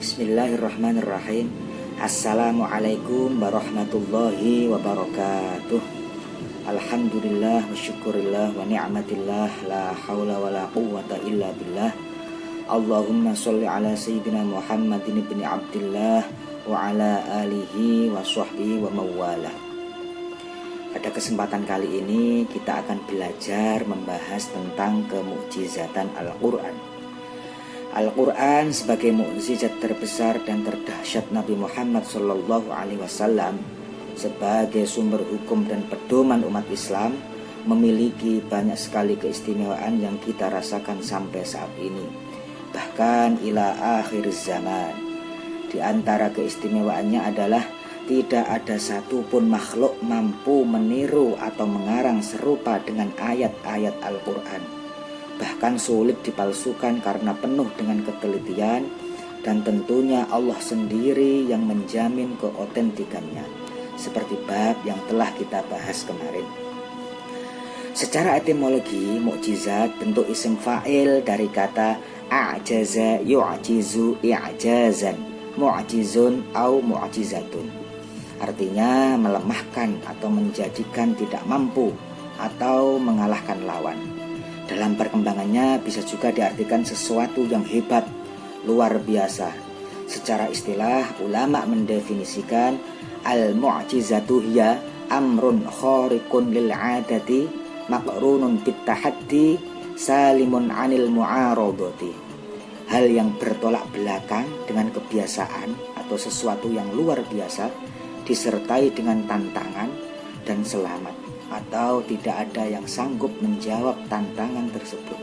Bismillahirrahmanirrahim. Assalamualaikum warahmatullahi wabarakatuh. Alhamdulillah wa syukurillah wa ni'matillah. La hawla wa la quwwata illa billah. Allahumma sholli ala sayyidina Muhammadin ibn Abdillah wa ala alihi wa sahbihi wa mawala. Pada kesempatan kali ini kita akan belajar membahas tentang kemukjizatan Al-Quran. Al-Quran sebagai mukjizat terbesar dan terdahsyat Nabi Muhammad SAW sebagai sumber hukum dan pedoman umat Islam memiliki banyak sekali keistimewaan yang kita rasakan sampai saat ini, bahkan ila akhir zaman. Di antara keistimewaannya adalah tidak ada satupun makhluk mampu meniru atau mengarang serupa dengan ayat-ayat Al-Quran. Bahkan sulit dipalsukan karena penuh dengan ketelitian, dan tentunya Allah sendiri yang menjamin keotentikannya, seperti bab yang telah kita bahas kemarin. Secara etimologi, mukjizat bentuk isim fa'il dari kata a'jaza yu'jizu i'jazan, mu'jizun au mu'jizatun. Artinya melemahkan atau menjadikan tidak mampu atau mengalahkan lawan. Dalam perkembangannya bisa juga diartikan sesuatu yang hebat, luar biasa. Secara istilah, ulama mendefinisikan al-mu'jizatu hiya amrun khariqun lil 'adati maqrunun bit tahaddi salimun 'anil mu'aradati. Hal yang bertolak belakang dengan kebiasaan atau sesuatu yang luar biasa disertai dengan tantangan dan selamat, atau tidak ada yang sanggup menjawab tantangan tersebut.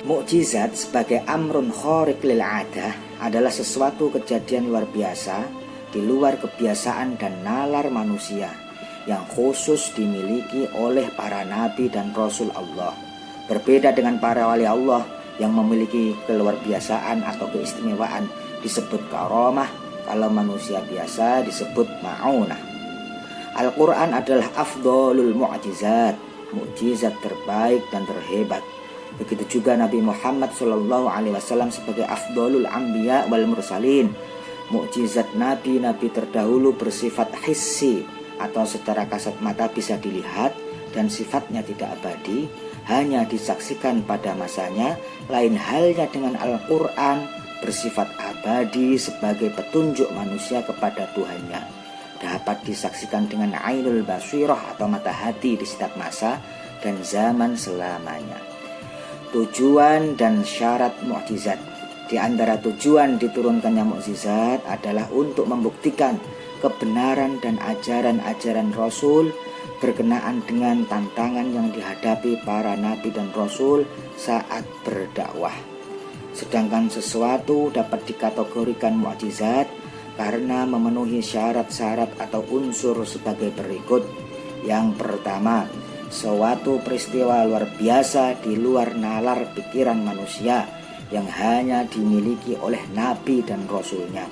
Mukjizat sebagai amrun khariq lil 'adah adalah sesuatu kejadian luar biasa di luar kebiasaan dan nalar manusia yang khusus dimiliki oleh para nabi dan rasul Allah. Berbeda dengan para wali Allah yang memiliki keluarbiasaan atau keistimewaan disebut karamah, kalau manusia biasa disebut ma'unah. Al-Quran adalah afdolul mu'jizat, mukjizat terbaik dan terhebat. Begitu juga Nabi Muhammad SAW sebagai afdolul anbiya wal mursalin. Mukjizat nabi-nabi terdahulu bersifat hissi atau secara kasat mata bisa dilihat dan sifatnya tidak abadi, hanya disaksikan pada masanya. Lain halnya dengan Al-Quran, bersifat abadi sebagai petunjuk manusia kepada Tuhannya, dapat disaksikan dengan ainul basirah atau mata hati di setiap masa dan zaman selamanya. Tujuan dan syarat mukjizat. Di antara tujuan diturunkannya mukjizat adalah untuk membuktikan kebenaran dan ajaran-ajaran Rasul berkenaan dengan tantangan yang dihadapi para nabi dan Rasul saat berdakwah. Sedangkan sesuatu dapat dikategorikan mukjizat karena memenuhi syarat-syarat atau unsur sebagai berikut. Yang pertama, suatu peristiwa luar biasa di luar nalar pikiran manusia yang hanya dimiliki oleh nabi dan rasulnya.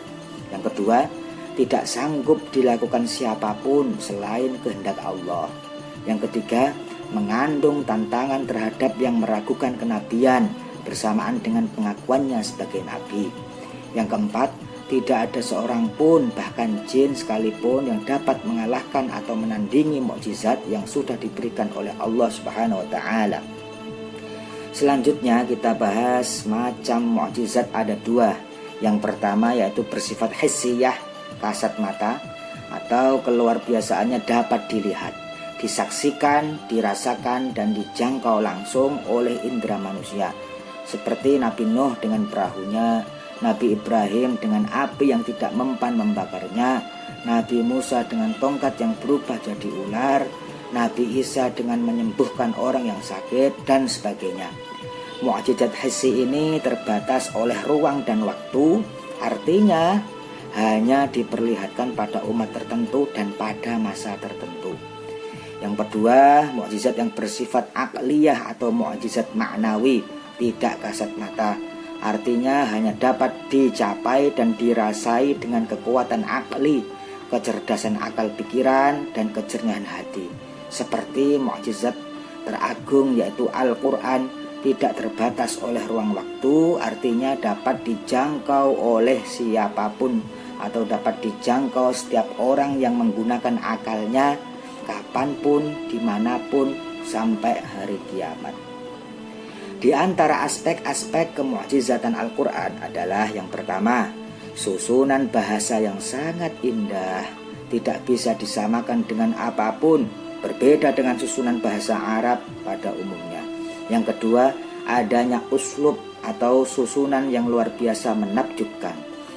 Yang kedua, tidak sanggup dilakukan siapapun selain kehendak Allah. Yang ketiga, mengandung tantangan terhadap yang meragukan kenabian bersamaan dengan pengakuannya sebagai nabi. Yang keempat, tidak ada seorang pun, bahkan jin sekalipun, yang dapat mengalahkan atau menandingi mukjizat yang sudah diberikan oleh Allah Subhanahu wa taala. Selanjutnya kita bahas macam mukjizat ada dua. Yang pertama yaitu bersifat hissiyah, kasat mata, atau keluarbiasaannya dapat dilihat, disaksikan, dirasakan, dan dijangkau langsung oleh indera manusia. Seperti Nabi Nuh dengan perahunya, Nabi Ibrahim dengan api yang tidak mempan membakarnya, Nabi Musa dengan tongkat yang berubah jadi ular, Nabi Isa dengan menyembuhkan orang yang sakit, dan sebagainya. Mukjizat hissi ini terbatas oleh ruang dan waktu, artinya hanya diperlihatkan pada umat tertentu dan pada masa tertentu. Yang kedua, mukjizat yang bersifat akliyah atau mukjizat maknawi, tidak kasat mata. Artinya hanya dapat dicapai dan dirasai dengan kekuatan akli, kecerdasan akal pikiran, dan kejernihan hati. Seperti mukjizat teragung yaitu Al-Quran tidak terbatas oleh ruang waktu, artinya dapat dijangkau oleh siapapun atau dapat dijangkau setiap orang yang menggunakan akalnya kapanpun, dimanapun, sampai hari kiamat. Di antara aspek-aspek kemukjizatan Al-Quran adalah yang pertama, susunan bahasa yang sangat indah, tidak bisa disamakan dengan apapun, berbeda dengan susunan bahasa Arab pada umumnya. Yang kedua, adanya uslub atau susunan yang luar biasa menakjubkan,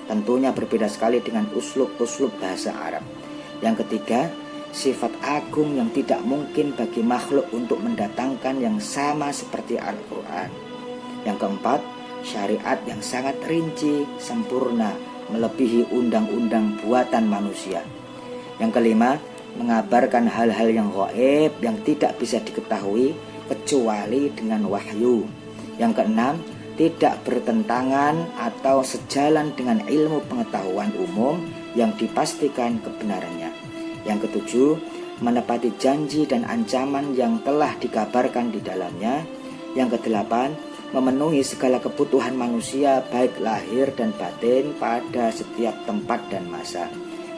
tentunya berbeda sekali dengan uslub-uslub bahasa Arab. Yang ketiga, sifat agung yang tidak mungkin bagi makhluk untuk mendatangkan yang sama seperti Al-Quran. Yang keempat, syariat yang sangat rinci, sempurna, melebihi undang-undang buatan manusia. Yang kelima, mengabarkan hal-hal yang gaib yang tidak bisa diketahui kecuali dengan wahyu. Yang keenam, tidak bertentangan atau sejalan dengan ilmu pengetahuan umum yang dipastikan kebenarannya. Yang ketujuh, menepati janji dan ancaman yang telah dikabarkan di dalamnya. Yang kedelapan, memenuhi segala kebutuhan manusia baik lahir dan batin pada setiap tempat dan masa.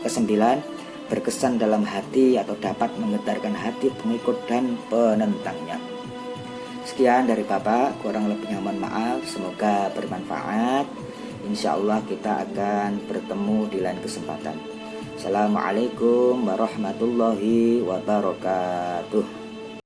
Kesembilan, berkesan dalam hati atau dapat menggetarkan hati pengikut dan penentangnya. Sekian dari Bapak, kurang lebihnya mohon maaf, semoga bermanfaat. Insya Allah kita akan bertemu di lain kesempatan. Assalamualaikum warahmatullahi wabarakatuh.